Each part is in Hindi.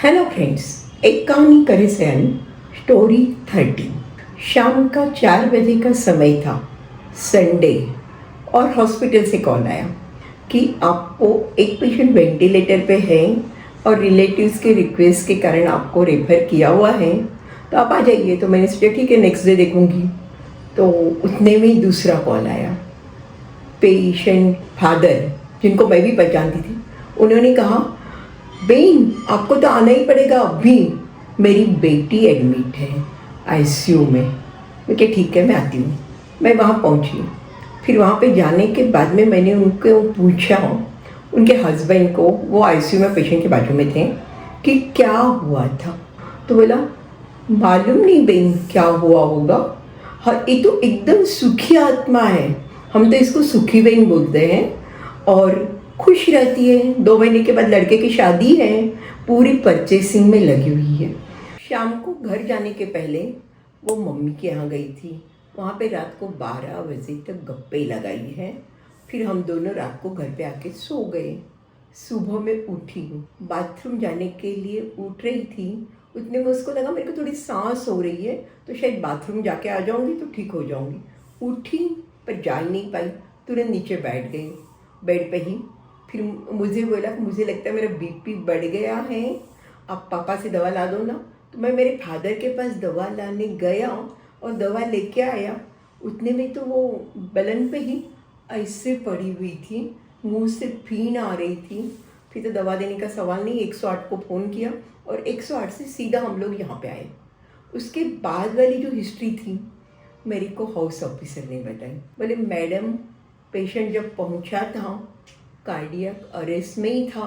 हेलो फ्रेंड्स, एक कहानी करे से स्टोरी 30। शाम का 4 बजे का समय था, संडे, और हॉस्पिटल से कॉल आया कि आपको एक पेशेंट वेंटिलेटर पे है और रिलेटिव्स के रिक्वेस्ट के कारण आपको रेफर किया हुआ है, तो आप आ जाइए। तो मैंने सोचा ठीक है, नेक्स्ट डे देखूंगी। तो उतने में ही दूसरा कॉल आया। पेशेंट फादर, जिनको मैं भी पहचानती थी, उन्होंने कहा, बेन आपको तो आना ही पड़ेगा अभी, मेरी बेटी एडमिट है आईसीयू में। मैं क्या ठीक है, मैं आती हूँ। मैं वहाँ पहुँची। फिर वहाँ पे जाने के बाद में मैंने उनको पूछा, उनके हस्बैंड को, वो आईसीयू में पेशेंट के बाजू में थे, कि क्या हुआ था। तो बोला, मालूम नहीं बेन क्या हुआ होगा। हाँ, ये तो एकदम सुखी आत्मा है, हम तो इसको सुखी बेन बोलते हैं, और खुश रहती है। 2 महीने के बाद लड़के की शादी है, पूरी परचेसिंग में लगी हुई है। शाम को घर जाने के पहले वो मम्मी के यहाँ गई थी। वहाँ पे रात को 12 बजे तक गप्पे लगाई है। फिर हम दोनों रात को घर पे आके सो गए। सुबह में उठी, बाथरूम जाने के लिए उठ रही थी, उतने में उसको लगा मेरे को थोड़ी सांस हो रही है, तो शायद बाथरूम जाके आ जाऊंगी तो ठीक हो जाऊंगी। उठी पर जा ही नहीं पाई, तुरंत नीचे बैठ गई बेड पे ही। फिर मुझे बोला, मुझे लगता है मेरा बीपी बढ़ गया है, आप पापा से दवा ला दो ना। तो मैं मेरे फादर के पास दवा लाने गया और दवा लेके आया। उतने में तो वो बलन पे ही ऐसे पड़ी हुई थी, मुंह से फीन आ रही थी। फिर तो दवा देने का सवाल नहीं, 108 को फ़ोन किया और 108 से सीधा हम लोग यहाँ पे आए। उसके बाद वाली जो हिस्ट्री थी मेरे को हाउस ऑफिसर ने बताई। बोले, मैडम पेशेंट जब पहुँचा था कार्डियक अरेस्ट में ही था,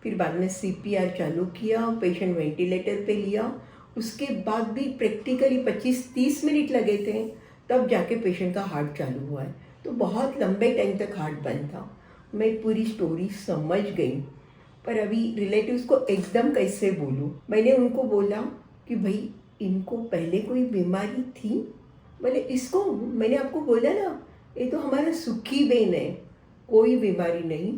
फिर बाद में सीपीआर चालू किया, पेशेंट वेंटिलेटर पे लिया, उसके बाद भी प्रैक्टिकली 25-30 मिनट लगे थे, तब जाके पेशेंट का हार्ट चालू हुआ है। तो बहुत लंबे टाइम तक हार्ट बंद था। मैं पूरी स्टोरी समझ गई, पर अभी रिलेटिव्स को एकदम कैसे बोलूँ। मैंने उनको बोला कि भाई इनको पहले कोई बीमारी थी। बोले, इसको मैंने आपको बोला ना, ये तो हमारा सुखी बेन है, कोई बीमारी नहीं,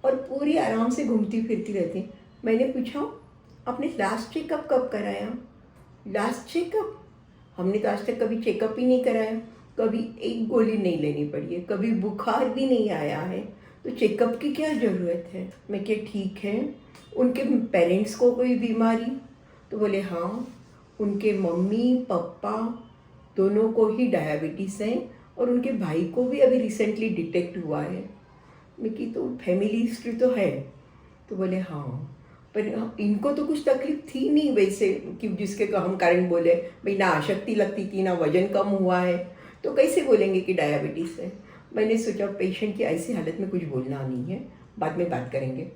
और पूरी आराम से घूमती फिरती रहती। मैंने पूछा, आपने लास्ट चेकअप कब कराया? लास्ट चेकअप हमने तो आज तक कभी चेकअप ही नहीं कराया, कभी एक गोली नहीं लेनी पड़ी है, कभी बुखार भी नहीं आया है, तो चेकअप की क्या ज़रूरत है। मैं क्या ठीक है, उनके पेरेंट्स को कोई बीमारी? तो बोले हाँ, उनके मम्मी पापा दोनों को ही डायबिटीज़ है, और उनके भाई को भी अभी रिसेंटली डिटेक्ट हुआ है। मैं कि तो फैमिली हिस्ट्री तो है। तो बोले हाँ, पर इनको तो कुछ तकलीफ थी नहीं वैसे, कि जिसके हम कारण बोले भाई ना आशक्ति लगती थी, ना वजन कम हुआ है, तो कैसे बोलेंगे कि डायबिटीज़ है। मैंने सोचा पेशेंट की ऐसी हालत में कुछ बोलना नहीं है, बाद में बात करेंगे।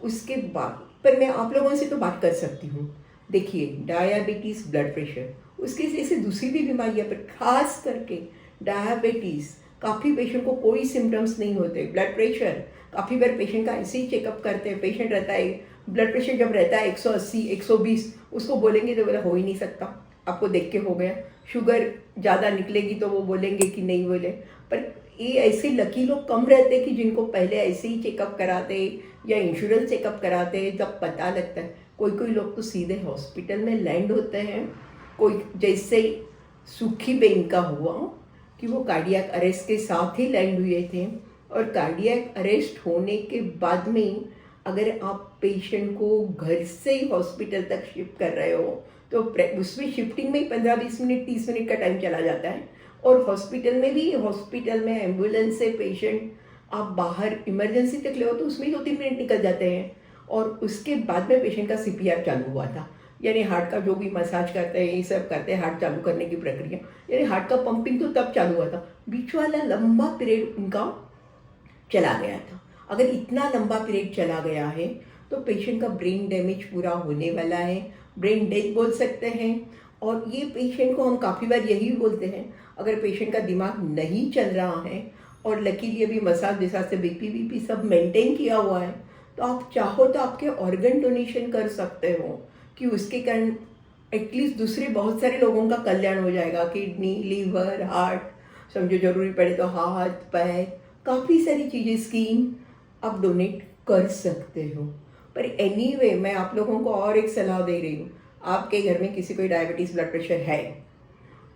उसके बाद पर मैं आप लोगों से तो बात कर सकती हूँ। देखिए, डायबिटीज़, ब्लड प्रेशर, उसके जैसे दूसरी भी बीमारियाँ, पर खास करके डायबिटीज़ काफ़ी पेशेंट को कोई सिम्टम्स नहीं होते। ब्लड प्रेशर काफ़ी बार पेशेंट का ऐसे ही चेकअप करते हैं, पेशेंट रहता है, ब्लड प्रेशर जब रहता है 180 120, उसको बोलेंगे तो बोला हो ही नहीं सकता, आपको देख के हो गया। शुगर ज़्यादा निकलेगी तो वो बोलेंगे कि नहीं बोले। पर ये ऐसे लकी लोग कम रहते कि जिनको पहले ऐसे ही चेकअप कराते या इंश्योरेंस चेकअप कराते जब पता लगता है। कोई कोई लोग तो सीधे हॉस्पिटल में लैंड होते हैं। कोई जैसे सुखी बेन का हुआ कि वो कार्डियक अरेस्ट के साथ ही लैंड हुए थे, और कार्डियक अरेस्ट होने के बाद में अगर आप पेशेंट को घर से ही हॉस्पिटल तक शिफ्ट कर रहे हो तो उसमें शिफ्टिंग में ही 15-20 मिनट 30 मिनट का टाइम चला जाता है। और हॉस्पिटल में भी, हॉस्पिटल में एम्बुलेंस से पेशेंट आप बाहर इमरजेंसी तक ले हो तो उसमें ही 2-3 मिनट निकल जाते हैं। और उसके बाद में पेशेंट का सीपीआर चालू हुआ था, यानी हार्ट का जो भी मसाज करते हैं, ये सब करते हैं, हार्ट चालू करने की प्रक्रिया, यानी हार्ट का पंपिंग तो तब चालू हुआ था। बीच वाला लंबा पीरियड उनका चला गया था। अगर इतना लंबा पीरियड चला गया है तो पेशेंट का ब्रेन डैमेज पूरा होने वाला है, ब्रेन डेथ बोल सकते हैं। और ये पेशेंट को हम काफ़ी बार यही बोलते हैं, अगर पेशेंट का दिमाग नहीं चल रहा है और लकीली अभी मसाज विसाज से बीपी सब मेंटेन किया हुआ है, तो आप चाहो तो आपके ऑर्गन डोनेशन कर सकते हो, कि उसके कारण एटलीस्ट दूसरे बहुत सारे लोगों का कल्याण हो जाएगा। किडनी, लीवर, हार्ट, समझो जरूरी पड़े तो हाथ पैर, काफ़ी सारी चीज़ें, स्किन आप डोनेट कर सकते हो। पर एनीवे मैं आप लोगों को और एक सलाह दे रही हूँ। आपके घर में किसी को डायबिटीज़ ब्लड प्रेशर है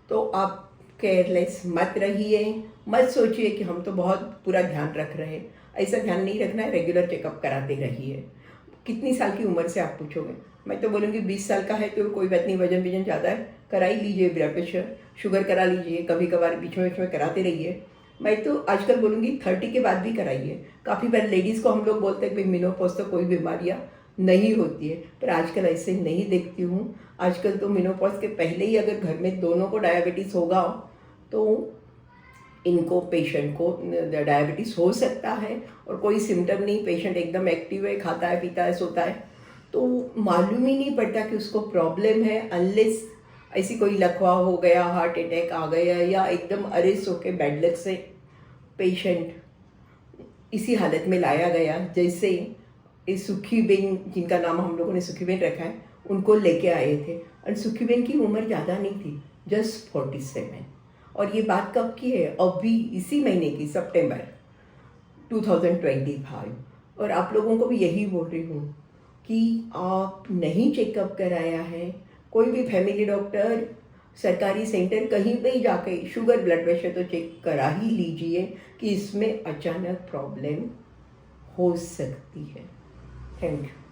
तो आप केयरलेस मत रहिए, मत सोचिए कि हम तो बहुत पूरा ध्यान रख रहे हैं। ऐसा ध्यान नहीं रखना है, रेगुलर चेकअप कराते रहिए। कितनी साल की उम्र से आप पूछोगे, मैं तो बोलूँगी 20 साल का है तो कोई बात नहीं, वजन ज़्यादा है करा ही लीजिए, ब्लड प्रेशर शुगर करा लीजिए, कभी कभार बीच में कराते रहिए। मैं तो आजकल बोलूँगी 30 के बाद भी कराइए। काफ़ी बार लेडीज़ को हम लोग बोलते हैं कि मेनोपॉज तो कोई बीमारियाँ नहीं होती है, पर आजकल ऐसे नहीं देखती हूँ। आजकल तो मेनोपॉज के पहले ही अगर घर में दोनों को डायबिटीज़ होगा तो इनको पेशेंट को डायबिटीज़ हो सकता है और कोई सिम्टम नहीं, पेशेंट एकदम एक्टिव है, खाता है, पीता है, सोता है, तो मालूम ही नहीं पड़ता कि उसको प्रॉब्लम है, अनलेस ऐसी कोई लकवा हो गया, हार्ट अटैक आ गया या एकदम अरेस्ट होके बेड लक से पेशेंट इसी हालत में लाया गया। जैसे इस सुखीबेन, जिनका नाम हम लोगों ने सुखीबेन रखा है, उनको लेके आए थे और सुखीबेन की उम्र ज़्यादा नहीं थी, जस्ट 47। और ये बात कब की है? अभी इसी महीने की, सितंबर 2025। और आप लोगों को भी यही बोल रही हूँ कि आप नहीं चेकअप कराया है, कोई भी फैमिली डॉक्टर, सरकारी सेंटर, कहीं पे ही जाके शुगर ब्लड प्रेशर तो चेक करा ही लीजिए कि इसमें अचानक प्रॉब्लम हो सकती है। Thank you.